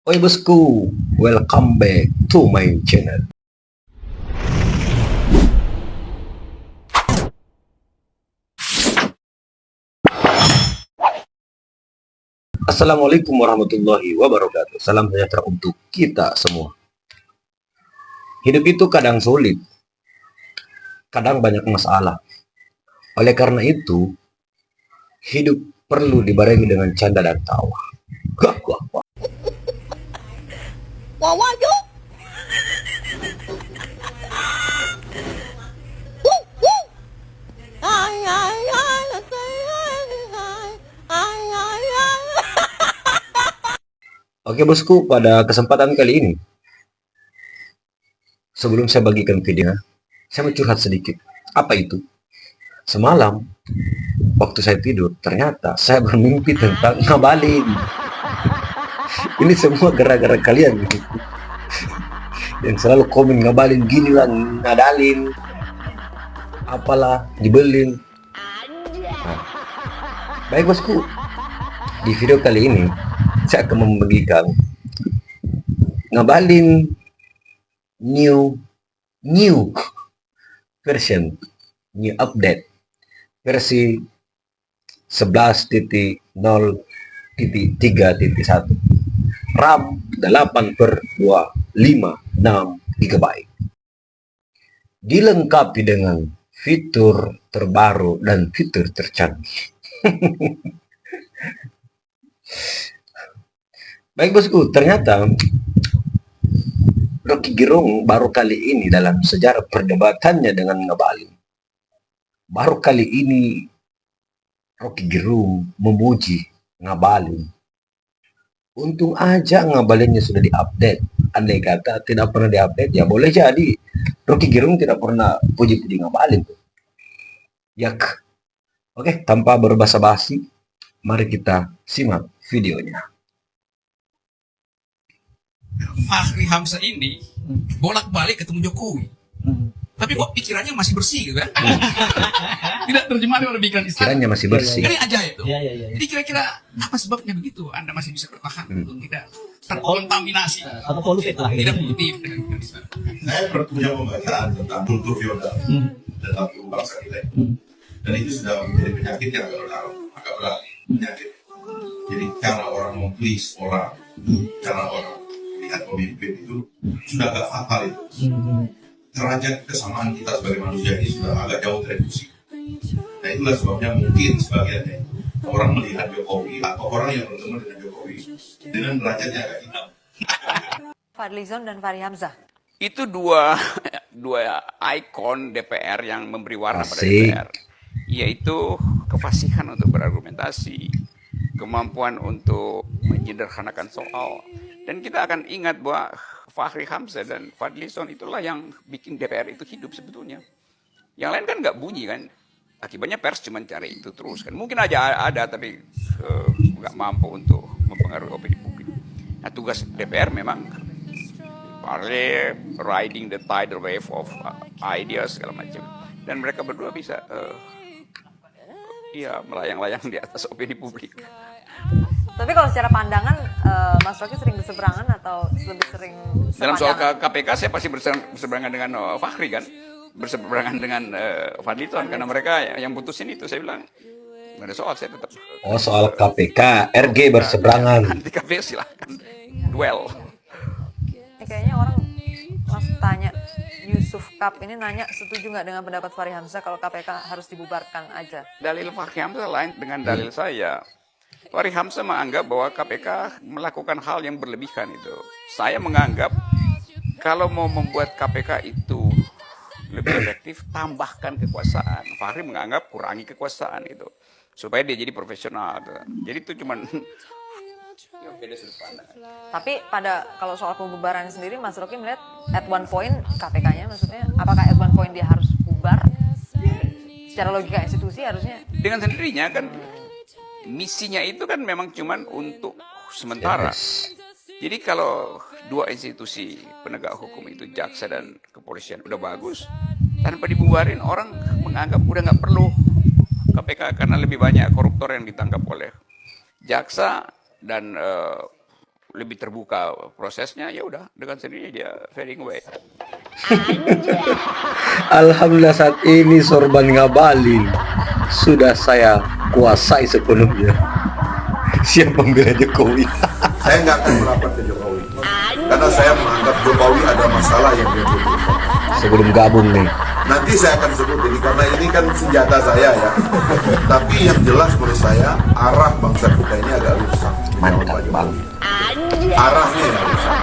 Oi bosku, welcome back to my channel. Assalamualaikum warahmatullahi wabarakatuh. Salam sejahtera untuk kita semua. Hidup itu kadang sulit, kadang banyak masalah. Oleh karena itu, hidup perlu dibarengi dengan canda dan tawa. Wah, wah, wah. Wah, wah, yuk. Woo, woo. Ay, ay, ay, let's say ay, ay, ay, ay, ay. Oke bosku, pada kesempatan kali ini, sebelum saya bagikan videonya, saya mau curhat sedikit. Apa itu? Semalam, waktu saya tidur, ternyata saya bermimpi tentang ngabalin. Ini semua gara-gara kalian yang selalu komen ngabalin gini lah, ngadalin, apalah, dibelin. Nah, baik bosku, di video kali ini saya akan membagikan ngabalin new version, new update versi 11.0.3.1, RAM 8/256 GB, dilengkapi dengan fitur terbaru dan fitur tercanggih. Baik bosku, ternyata Rocky Gerung baru kali ini dalam sejarah perdebatannya dengan Ngabalin, baru kali ini Rocky Gerung memuji Ngabalin. Untung aja Ngabalinnya sudah diupdate. Andai kata tidak pernah diupdate, ya boleh jadi Rocky Gerung tidak pernah puji-puji Ngabalin. Yak. Oke, tanpa berbasa-basi, mari kita simak videonya. Fahri Hamzah ini bolak-balik ketemu Jokowi. Tapi kok pikirannya masih bersih gitu kan? Tidak terjemahkan oleh pikiran Islam. Pikirannya masih bersih. Ini ajaib tuh. Ya. Jadi kira-kira apa sebabnya begitu? Anda masih bisa bertahan untuk tidak terkontaminasi Atau polutif lah. tidak produktif dengan pikiran Islam. Saya punya pembacaan tentang kultur feodal dalam tubuh bangsa kita, dan itu sudah menjadi penyakit yang agak berat penyakit. Jadi cara orang memplease orang, cara orang lihat pemimpin itu sudah agak fatal itu. Derajat kesamaan kita sebagai manusia ini sudah agak jauh tereduksi. Nah itulah sebabnya mungkin sebagiannya orang melihat Jokowi atau orang yang bertemu dengan Jokowi dengan derajatnya agak hitam. Fadlizon dan Fahri Hamzah. Itu dua ikon DPR yang memberi warna pada Asik. DPR, yaitu kefasihan untuk berargumentasi, kemampuan untuk menyederhanakan soal, dan kita akan ingat bahwa Fahri Hamzah dan Fadlizon itulah yang bikin DPR itu hidup sebetulnya. Yang lain kan nggak bunyi kan, akibatnya pers cuma cari itu terus kan. Mungkin aja ada tapi nggak mampu untuk mempengaruhi opini publik. Nah tugas DPR memang riding the tidal wave of ideas segala macam, dan mereka berdua bisa melayang-layang di atas opini publik. Tapi kalau secara pandangan, Mas Rocky sering berseberangan atau lebih sering Dalam soal sepandangan? KPK saya pasti berseberangan dengan Fahri kan, berseberangan dengan Fadlizon, karena mereka yang putusin itu. Saya bilang nggak ada soal, saya tetap Oh, soal KPK, RG berseberangan. anti KPK, silahkan duel. Ini kayaknya orang Mas tanya Yusuf Kap ini nanya setuju nggak dengan pendapat Fahri Hamzah kalau KPK harus dibubarkan aja. Dalil Fahri Hamzah lain dengan dalil saya. Fahri Hamzah menganggap bahwa KPK melakukan hal yang berlebihan itu. Saya menganggap kalau mau membuat KPK itu lebih efektif, tambahkan kekuasaan. Fahri menganggap kurangi kekuasaan itu supaya dia jadi profesional. Jadi itu cuman beda sudut pandang. Tapi kalau soal pembubaran sendiri, Mas Rocky melihat at one point KPK-nya maksudnya, apakah at one point dia harus bubar? Secara logika institusi harusnya. Dengan sendirinya kan misinya itu kan memang cuman untuk sementara. Jadi kalau dua institusi penegak hukum itu, jaksa dan kepolisian, udah bagus, tanpa dibubarin orang menganggap udah nggak perlu KPK karena lebih banyak koruptor yang ditangkap oleh jaksa dan lebih terbuka prosesnya, ya udah dengan sendirinya dia fading away. Alhamdulillah saat ini sorban ngabalin sudah saya kuasai sepenuhnya. Siap membela Jokowi. Saya nggak akan merapat ke Jokowi karena saya menganggap Jokowi ada masalah yang dia tutup. Sebelum gabung nih. Nanti saya akan sebut ini karena ini kan senjata saya ya. Tapi yang jelas menurut saya arah bangsa kita ini agak rusak. Mantap bang. Arahnya yang rusak.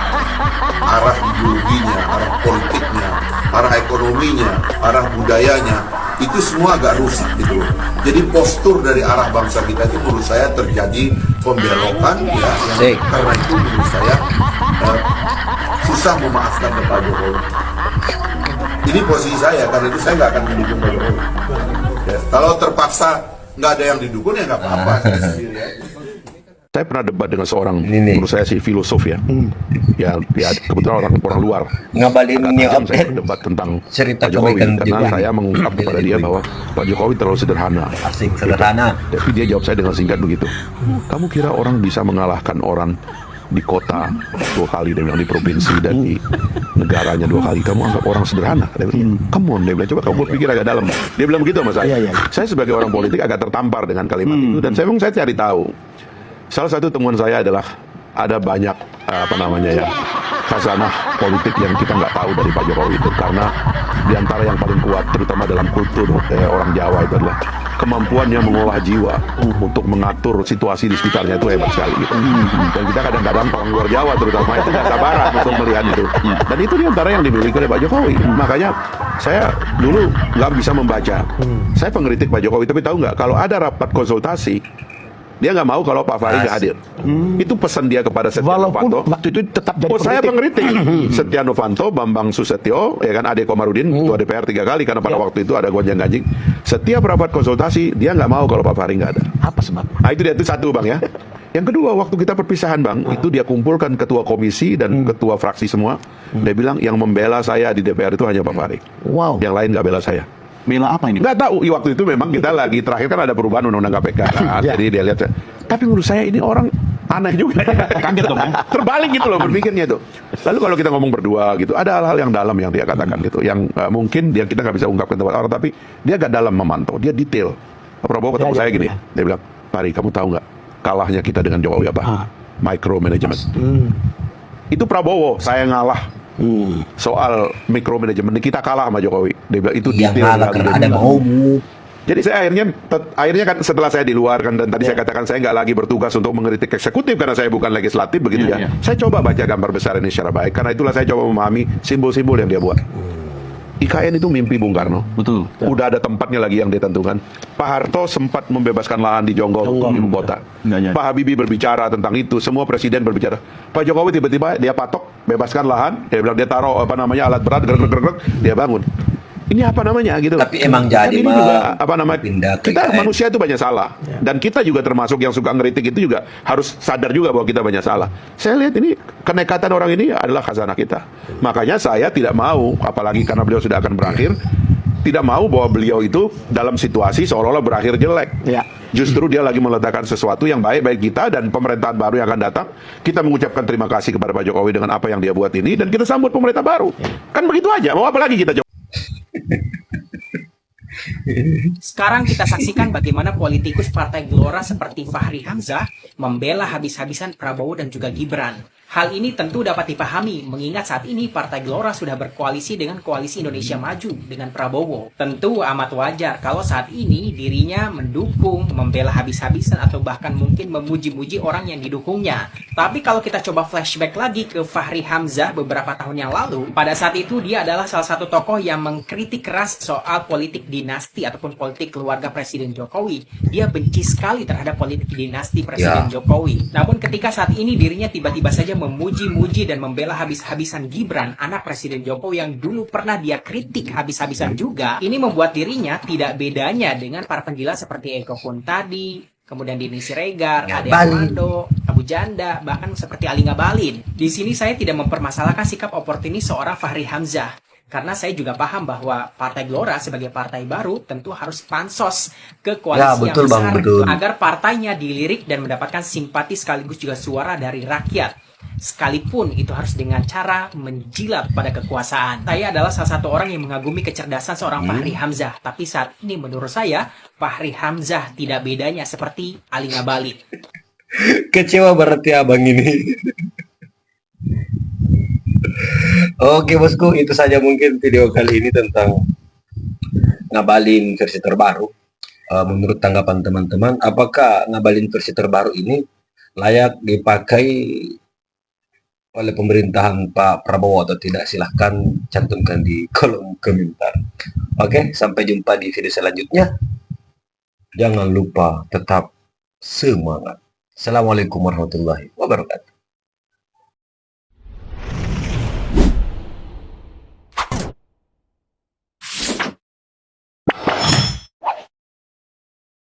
Arah ideologinya, arah politiknya, arah ekonominya, arah budayanya itu semua agak rusak gitu. Jadi postur dari arah bangsa kita itu menurut saya terjadi pembelokan ya. Yang karena itu menurut saya susah memaafkan kepada Jokowi. Ini posisi saya, karena itu saya nggak akan mendukung Pak Jokowi. Ya, kalau terpaksa nggak ada yang didukung ya nggak apa-apa. Saya sendiri aja. Saya pernah debat dengan seorang, menurut saya sih filosof ya, ya kebetulan orang luar. Ngabalin ini Saya update debat tentang cerita Pak Jokowi kebaikan karena juga. saya mengungkap kepada dia bahwa Pak Jokowi terlalu sederhana. Asik sederhana. Tapi dia jawab saya dengan singkat begitu. Kamu kira orang bisa mengalahkan orang di kota 2 kali, dia bilang, di provinsi dan di negaranya 2 kali? Kamu anggap orang sederhana? Dia bilang, come on, dia bilang, coba kamu berpikir agak dalam. Dia bilang begitu sama saya. Saya sebagai orang politik agak tertampar dengan kalimat itu, dan saya cari tahu. Salah satu temuan saya adalah ada banyak khazanah politik yang kita nggak tahu dari Pak Jokowi itu, karena diantara yang paling kuat terutama dalam kultur orang Jawa itu adalah kemampuannya mengolah jiwa untuk mengatur situasi di sekitarnya, itu hebat sekali gitu. Dan kita kadang-kadang orang luar Jawa terutama itu nggak sabaran untuk melihat itu, dan itu diantara yang dimiliki oleh Pak Jokowi. Makanya saya dulu nggak bisa membaca. Saya pengkritik Pak Jokowi, tapi tahu nggak, kalau ada rapat konsultasi dia nggak mau kalau Pak Fahri nggak hadir. Itu pesan dia kepada Setia Walaupun Novanto. waktu itu tetap jadi Saya pengkritik. pengkritik Setia Novanto, Bambang Susetio, ya kan, Ade Komarudin, ketua DPR 3 kali karena pada waktu itu ada gonjang ganjing. Setiap rapat konsultasi dia nggak mau kalau Pak Fahri nggak ada. Apa sebab? Nah itu dia, itu satu bang ya. Yang kedua, waktu kita perpisahan bang, itu dia kumpulkan ketua komisi dan ketua fraksi semua. Dia bilang yang membela saya di DPR itu hanya Pak Fahri. Wow. Yang lain nggak bela saya. Bela apa ini? Nggak tahu, waktu itu memang kita lagi terakhir kan ada perubahan undang-undang KPK. Jadi dia lihat. Tapi menurut saya ini orang aneh juga. Kaget dong kan? Terbalik gitu loh berpikirnya itu. Lalu kalau kita ngomong berdua gitu, ada hal-hal yang dalam yang dia katakan gitu, yang mungkin kita nggak bisa ungkapkan tempat orang, tapi dia agak dalam memantau, dia detail. Prabowo ketemu saya gini, dia bilang, Pari, kamu tahu nggak kalahnya kita dengan Jokowi apa? Micromanagement. Itu Prabowo, saya ngalah. Soal micromanagement kita kalah sama Jokowi. Dia bilang itu Yang detail ngalah sekali. karena ada mau. Jadi saya akhirnya kan setelah saya di luar kan, dan tadi saya katakan saya nggak lagi bertugas untuk mengkritik eksekutif karena saya bukan legislatif begitu ya. Saya coba baca gambar besar ini secara baik, karena itulah saya coba memahami simbol-simbol yang dia buat. IKN itu mimpi Bung Karno. Betul. Udah ada tempatnya lagi yang ditentukan. Pak Harto sempat membebaskan lahan di Jonggol, ibu kota. Pak Habibie berbicara tentang itu, semua presiden berbicara. Pak Jokowi tiba-tiba dia patok, bebaskan lahan, dia bilang dia taruh alat berat, gerak, dia bangun. Ini apa namanya gitu. Tapi emang jadi ini juga pindah ke kita IKN. manusia itu banyak salah, dan kita juga termasuk yang suka ngeritik itu juga harus sadar juga bahwa kita banyak salah. Saya lihat ini kenekatan orang ini adalah khazanah kita. Makanya saya tidak mau, apalagi karena beliau sudah akan berakhir, tidak mau bahwa beliau itu dalam situasi seolah-olah berakhir jelek. Justru dia lagi meletakkan sesuatu yang baik bagi kita dan pemerintahan baru yang akan datang. Kita mengucapkan terima kasih kepada Pak Jokowi dengan apa yang dia buat ini, dan kita sambut pemerintah baru. Kan begitu aja. Mau apa lagi kita coba? Sekarang kita saksikan bagaimana politikus Partai Gelora seperti Fahri Hamzah membela habis-habisan Prabowo dan juga Gibran. Hal ini tentu dapat dipahami mengingat saat ini Partai Gelora sudah berkoalisi dengan Koalisi Indonesia Maju dengan Prabowo. Tentu amat wajar kalau saat ini dirinya mendukung, membela habis-habisan atau bahkan mungkin memuji-muji orang yang didukungnya. Tapi kalau kita coba flashback lagi ke Fahri Hamzah beberapa tahun yang lalu, pada saat itu dia adalah salah satu tokoh yang mengkritik keras soal politik dinasti ataupun politik keluarga Presiden Jokowi. Dia benci sekali terhadap politik dinasti Presiden Jokowi. Namun ketika saat ini dirinya tiba-tiba saja memuji-muji dan membela habis-habisan Gibran, anak Presiden Jokowi yang dulu pernah dia kritik habis-habisan juga, ini membuat dirinya tidak bedanya dengan para penggila seperti Eko Kuntadi, kemudian Denny Siregar, Ade Armando, Abu Janda, bahkan seperti Ali Ngabalin. Di sini saya tidak mempermasalahkan sikap oportunis seorang Fahri Hamzah. Karena saya juga paham bahwa Partai Gelora sebagai partai baru tentu harus pansos ke koalisi yang besar agar partainya dilirik dan mendapatkan simpati sekaligus juga suara dari rakyat. sekalipun itu harus dengan cara menjilat pada kekuasaan. Saya adalah salah satu orang yang mengagumi kecerdasan seorang Fahri Hamzah, tapi saat ini menurut saya Fahri Hamzah tidak bedanya seperti Ali Ngabalin. Kecewa berarti abang ini. Oke bosku, itu saja mungkin video kali ini tentang Ngabalin versi terbaru. Menurut tanggapan teman-teman, apakah Ngabalin versi terbaru ini layak dipakai oleh pemerintahan Pak Prabowo atau tidak? Silahkan cantumkan di kolom komentar. Oke, sampai jumpa di video selanjutnya. Jangan lupa tetap semangat. Assalamualaikum warahmatullahi wabarakatuh.